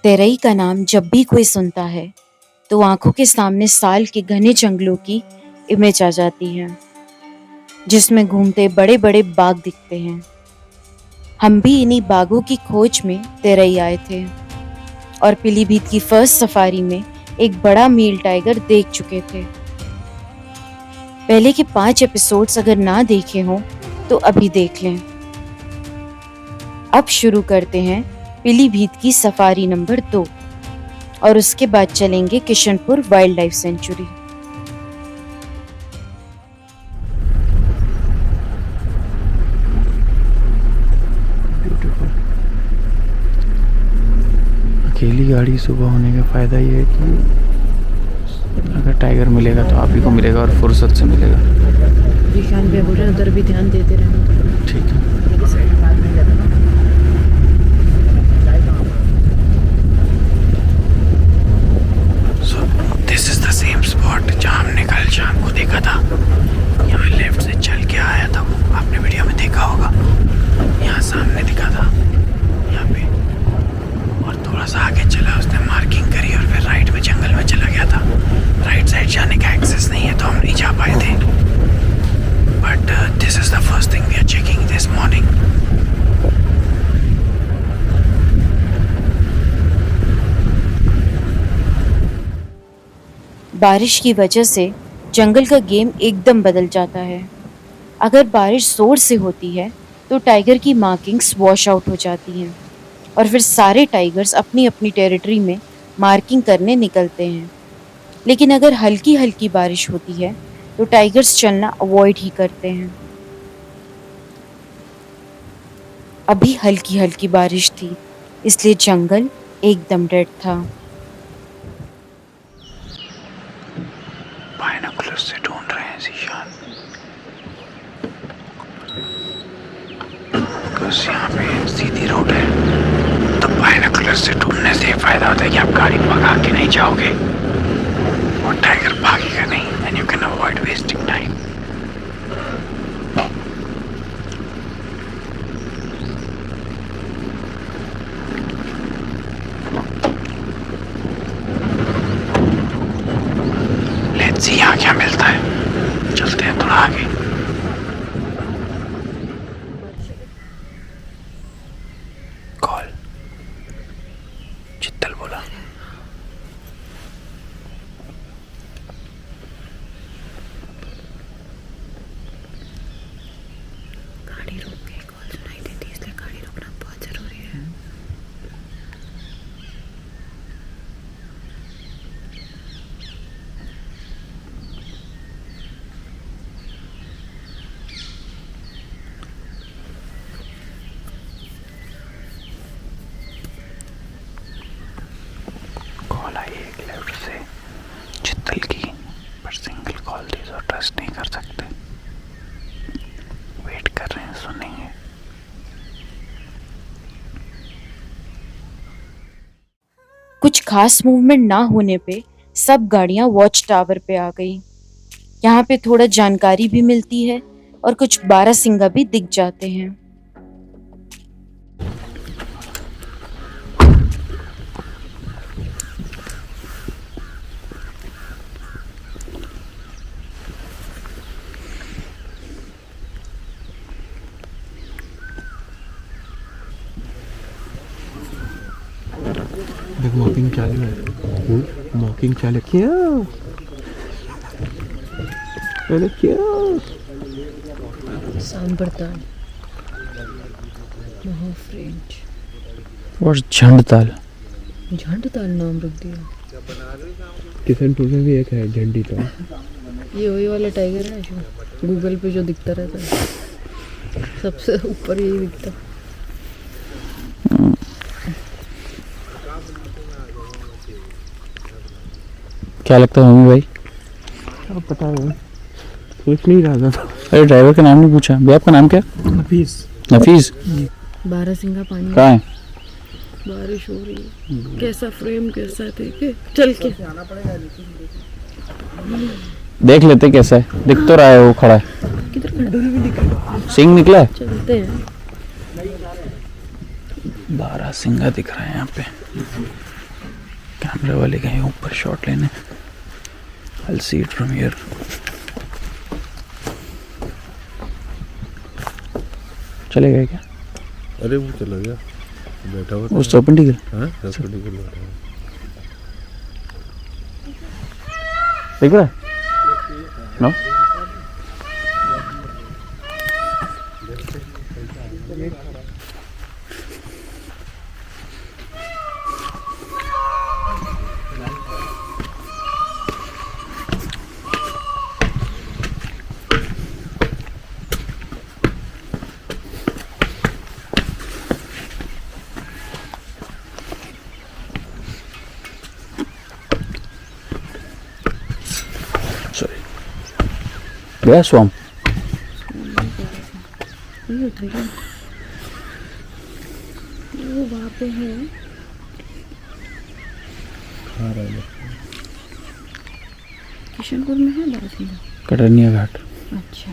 तेरई का नाम जब भी कोई सुनता है तो आंखों के सामने साल के घने जंगलों की इमेज आ जाती है, जिसमें घूमते बड़े बड़े बाग दिखते हैं। हम भी इन्हीं बागों की खोज में तेरई आए थे और पीलीभीत की फर्स्ट सफारी में एक बड़ा मील टाइगर देख चुके थे। पहले के 5 एपिसोड्स अगर ना देखे हों तो अभी देख लें। अब शुरू करते हैं पीलीभीत की सफारी नंबर 2 और उसके बाद चलेंगे किशनपुर वाइल्ड लाइफ सेंचुरी। अकेली गाड़ी सुबह होने का फ़ायदा ये है कि अगर टाइगर मिलेगा तो आप ही को मिलेगा और फुर्सत से मिलेगा। जीशान भैया बोल रहे हैं उधर भी ध्यान देते रहना। ठीक है। So this is the same spot जहाँ हमने कल शाम को देखा था। यहाँ लेफ्ट से चल के आया था वो, आपने वीडियो में देखा होगा। यहाँ सामने दिखा था यहाँ पे, और थोड़ा सा आगे चला, उसने मार्किंग करी और फिर राइट में जंगल में चला गया था। राइट साइड जाने का एक्सेस नहीं है तो हम नहीं जा पाए थे। But this is the first thing we are checking this morning. बारिश की वजह से जंगल का गेम एकदम बदल जाता है। अगर बारिश जोर से होती है तो टाइगर की मार्किंग्स वॉश आउट हो जाती हैं और फिर सारे टाइगर्स अपनी अपनी टेरिटरी में मार्किंग करने निकलते हैं। लेकिन अगर हल्की हल्की बारिश होती है तो टाइगर्स चलना अवॉइड ही करते हैं। अभी हल्की हल्की बारिश थी, इसलिए जंगल एकदम डेड था। बाइनोकुलर्स से ढूंढ रहे हैं जीशान, बस यहाँ पे सीधी रोड है। तो बाइनोकुलर्स से ढूंढने से फायदा होता है कि आप गाड़ी भगा के नहीं जाओगे और टाइगर भागेगा नहीं, and you can avoid wasting time. Let's see यहाँ क्या मिलता है। चलते हैं थोड़ा आगे। कॉल चित्तल बोला। गाड़ी रोक के कॉल सुनाई देती, इसलिए गाड़ी रोकना बहुत जरूरी है। कॉल आई एक लेफ्ट से चित्तल की, पर सिंगल कॉल थी तो ट्रस्ट नहीं कर सकते। वेट कर रहे हैं, सुनेंगे। कुछ खास मूवमेंट ना होने पे सब गाड़ियां वॉच टावर पे आ गई। यहाँ पे थोड़ा जानकारी भी मिलती है और कुछ बारहसिंगा भी दिख जाते हैं। मॉकिंग चालू है। मॉकिंग चालू क्या? अरे क्या? सांबरताल फ्रेंच और झंडताल। झंडताल नाम रख दिया। किशनपुर में भी एक है झंडी ताल। ये वही वाला टाइगर है जो गूगल पे जो दिखता रहता है, सबसे ऊपर यही दिखता। क्या लगता है मम्मी भाई? अब पता है, सोच नहीं रहा था। अरे ड्राइवर का नाम नहीं पूछा भैया, आपका नाम क्या? नफीस। नफीस। बारहसिंगा पानी कहाँ है? बारिश हो रही है। कैसा फ्रेम कैसा है, देखे चल के देख लेते कैसा है। दिख तो रहा है वो खड़ा है। किधर खंडोली भी दिख रहा है। सिंह निकला है। चलते हैं। बारहसिंगा दिख रहा है यहाँ पे। कैमरे वाले गए ऊपर शॉट लेने। I'll see it from here. चले गए क्या? अरे वो चला गया, बैठा हुआ उस तो पंडित हाँ परपेंडिकुलर बैठा हुआ। देख रहा है? नो? गया स्वाम। वो वहाँ पे है। किशनपुर में है बारहसिंगा। कटरनिया घाट। अच्छा,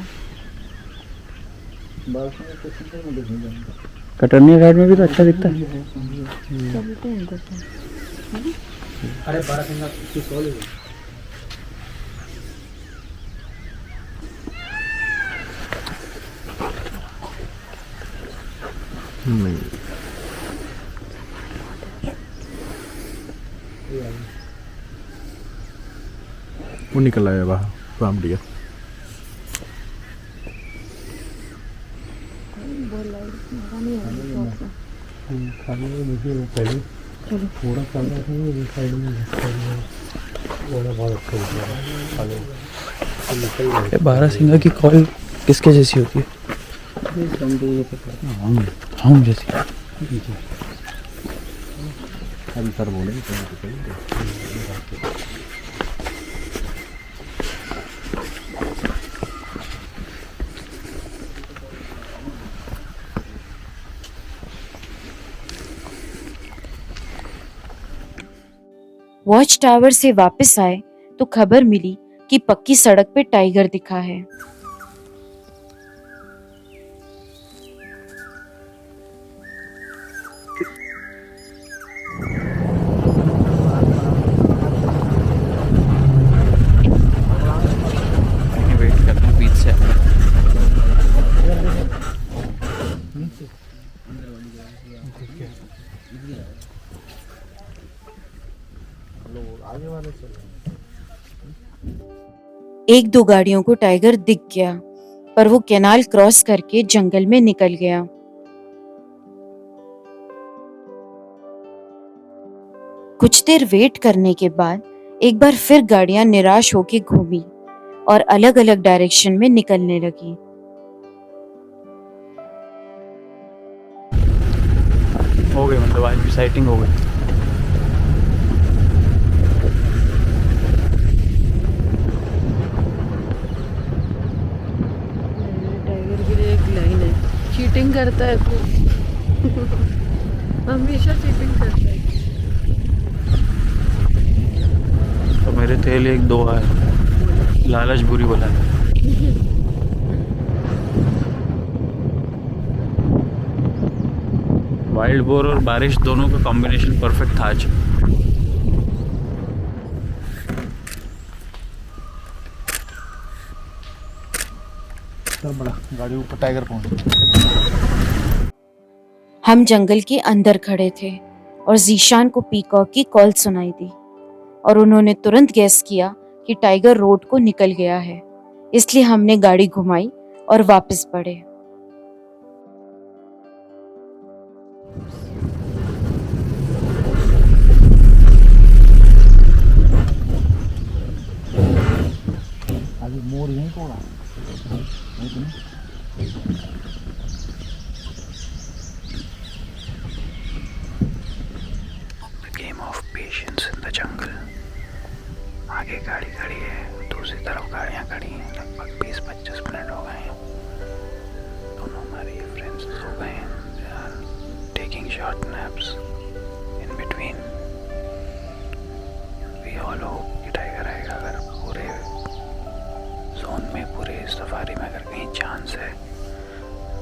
कटरनिया घाट में भी तो अच्छा दिखता है। चलते हैं उधर से। अरे बारहसिंगा की कॉलेज नहीं वो निकल आया बाहर रामडिया। थोड़ा चलना चाहिए साइड में बहुत अच्छा होता है। बारहसिंगा की कॉल किसके जैसी होती है? हाँ जैसी। अभी सर बोलेंगे वॉच टावर से वापस आए तो खबर मिली कि पक्की सड़क पे टाइगर दिखा है। वेट करते हैं बीच से। एक दो गाड़ियों को टाइगर दिख गया, पर वो कैनाल क्रॉस करके जंगल में निकल गया। कुछ देर वेट करने के बाद एक बार फिर गाड़ियां निराश होके घूमी और अलग अलग डायरेक्शन में निकलने लगी। हो गई, मतलब आज भी साइटिंग हो गई। टाइगर के लिए एक लाइन है, चीटिंग करता है तू। हमेशा चीटिंग करता है। तो मेरे तेल एक दो है, लालच बुरी बला है। वाइल्ड बोर और बारिश दोनों का कॉम्बिनेशन परफेक्ट था आज। बड़ा गाड़ी ऊपर टाइगर पहुंच। हम जंगल के अंदर खड़े थे और जीशान को पीकॉक की कॉल सुनाई दी और उन्होंने तुरंत गैस किया कि टाइगर रोड को निकल गया है। इसलिए हमने गाड़ी घुमाई और वापस बढ़े। अभी मोर यहीं को उड़ा game of patience in the jungle. आगे गाड़ी खड़ी है, दूसरी तरफ गाड़ियां खड़ी हैं। लगभग 20-25 मिनट हो गए हैं। दोनों हमारे फ्रेंड्स सो गए हैं। They are taking short naps in between. We all hope कि टाइगर आएगा। अगर पूरे जोन में, पूरे सफारी में अगर कहीं चांस है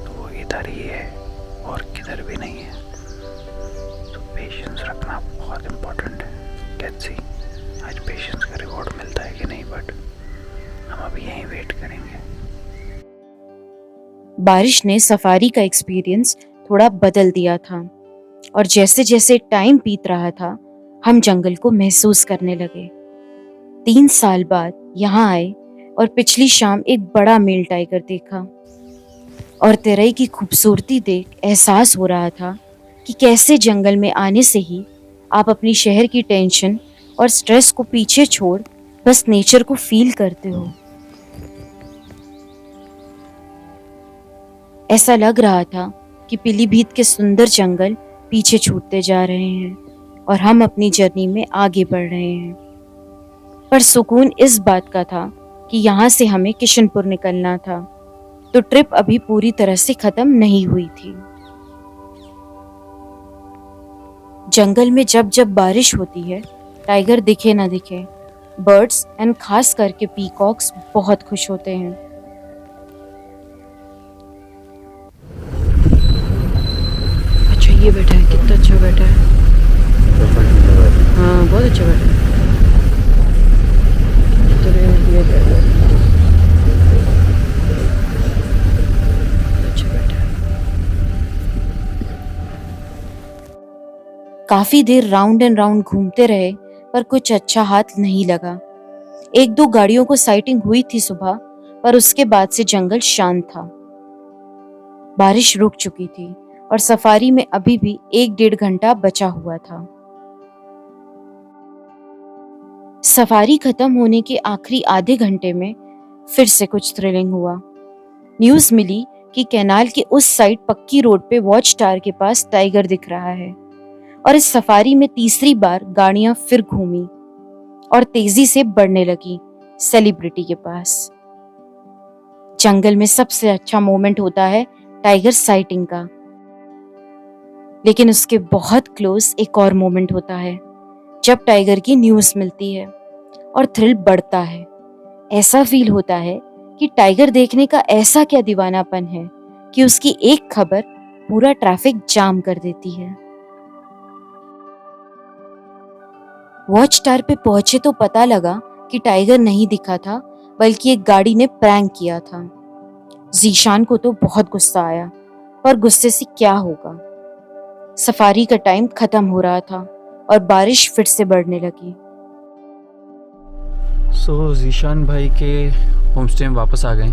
तो वो इधर ही है और किधर भी नहीं है। तो पेशेंस रखना बहुत इम्पोर्टेंट है। लेट्स सी आज पेशेंस का रिवॉर्ड मिलता है कि नहीं, बट हम अभी यहीं वेट करेंगे। बारिश ने सफारी का एक्सपीरियंस थोड़ा बदल दिया था और जैसे जैसे टाइम बीत रहा था हम जंगल को महसूस करने लगे। 3 साल बाद यहाँ आए और पिछली शाम एक बड़ा मेल टाइगर देखा और तेरई की खूबसूरती देख एहसास हो रहा था कि कैसे जंगल में आने से ही आप अपनी शहर की टेंशन और स्ट्रेस को पीछे छोड़ बस नेचर को फील करते हो। ऐसा लग रहा था कि पीलीभीत के सुंदर जंगल पीछे छूटते जा रहे हैं और हम अपनी जर्नी में आगे बढ़ रहे हैं। पर सुकून इस बात का था कि यहाँ से हमें किशनपुर निकलना था, तो ट्रिप अभी पूरी तरह से खत्म नहीं हुई थी। जंगल में जब जब बारिश होती है, टाइगर दिखे ना दिखे, बर्ड्स एंड खास करके पीकॉक्स बहुत खुश होते हैं। अच्छा ये बैठा है, कितना अच्छा बैठा है। हाँ बहुत अच्छा बैठा है। ये बैठा है। अच्छा बैठा है। काफी देर राउंड एंड राउंड घूमते रहे पर कुछ अच्छा हाथ नहीं लगा। 1-2 गाड़ियों को साइटिंग हुई थी सुबह, पर उसके बाद से जंगल शांत था। बारिश रुक चुकी थी और सफारी में अभी भी 1-1.5 घंटा बचा हुआ था। सफारी खत्म होने के आखिरी आधे घंटे में फिर से कुछ थ्रिलिंग हुआ। न्यूज मिली कि कैनाल के उस साइड पक्की रोड पे वॉच टावर के पास टाइगर दिख रहा है और इस सफारी में तीसरी बार गाड़ियां फिर घूमी और तेजी से बढ़ने लगी सेलिब्रिटी के पास। जंगल में सबसे अच्छा मोमेंट होता है टाइगर साइटिंग का, लेकिन उसके बहुत क्लोज एक और मोमेंट होता है जब टाइगर की न्यूज मिलती है और थ्रिल बढ़ता है। ऐसा फील होता है कि टाइगर देखने का ऐसा क्या दीवानापन है कि उसकी एक खबर पूरा ट्रैफिक जाम कर देती है। वॉच टावर पे पहुंचे तो पता लगा कि टाइगर नहीं दिखा था, बल्कि एक गाड़ी ने प्रैंक किया था। जीशान को तो बहुत गुस्सा आया, पर गुस्से से क्या होगा। सफारी का टाइम खत्म हो रहा था और बारिश फिर से बढ़ने लगी। सो जीशान भाई के होम स्टे में वापस आ गए।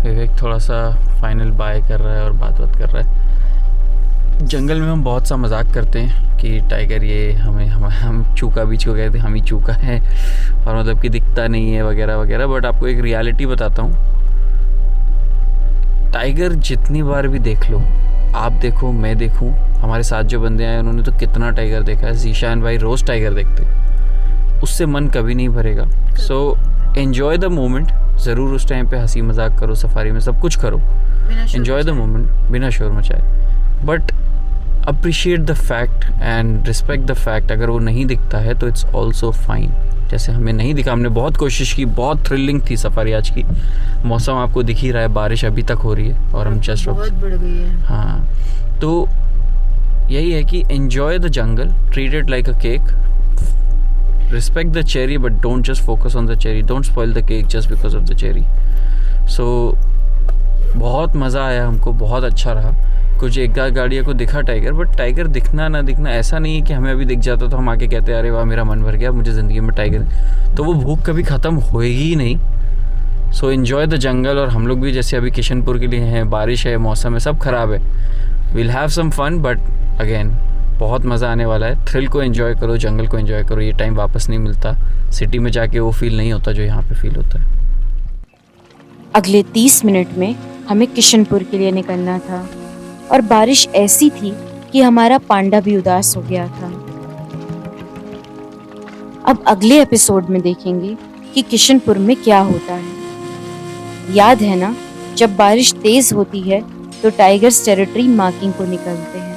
विवेक थोड़ा सा फाइनल बाय कर रहा है और बात कर रहा है। जंगल में हम बहुत सा मजाक करते हैं कि टाइगर ये हम चूका बीच को कहते हैं, हम ही चूका है और मतलब कि दिखता नहीं है वगैरह वगैरह। बट आपको एक रियलिटी बताता हूँ, टाइगर जितनी बार भी देख लो, आप देखो मैं देखूं, हमारे साथ जो बंदे आए उन्होंने तो कितना टाइगर देखा है। जीशान भाई रोज़ टाइगर देखते हैं, उससे मन कभी नहीं भरेगा। So enjoy the moment. ज़रूर उस टाइम पे हंसी मजाक करो, सफारी में सब कुछ करो, एन्जॉय द मोमेंट बिना शोर मचाए, but appreciate the fact and respect the fact. अगर वो नहीं दिखता है तो इट्स ऑल्सो फाइन। जैसे हमें नहीं दिखा, हमने बहुत कोशिश की, बहुत थ्रिलिंग थी सफारी आज की। मौसम आपको दिख ही रहा है, बारिश अभी तक हो रही है और हम जस्ट बहुत बढ़ गई है। हाँ, तो यही है कि enjoy the jungle, treat it like a cake, respect the cherry but don't just focus on the cherry, don't spoil the cake just because of the cherry. So बहुत मज़ा आया हमको, बहुत अच्छा रहा। कुछ एक गाड़ियों को दिखा टाइगर, बट टाइगर दिखना ना दिखना ऐसा नहीं है कि हमें अभी दिख जाता तो हम आके कहते अरे वाह मेरा मन भर गया, मुझे ज़िंदगी में टाइगर, तो वो भूख कभी ख़त्म होएगी ही नहीं। सो एन्जॉय द जंगल। और हम लोग भी जैसे अभी किशनपुर के लिए हैं, बारिश है, मौसम है, सब ख़राब है, will have some fun, but again बहुत मज़ा आने वाला है। थ्रिल को एंजॉय करो, जंगल को एंजॉय करो, ये टाइम वापस नहीं मिलता। सिटी में जाके वो फील नहीं होता जो यहाँ पे फील होता है। अगले 30 मिनट में हमें किशनपुर के लिए निकलना था और बारिश ऐसी थी कि हमारा पांडा भी उदास हो गया था। अब अगले एपिसोड में देखेंगे कि किशनपुर में क्या होता है। याद है ना, जब बारिश तेज होती है तो टाइगर्स टेरिटरी मार्किंग को निकलते हैं।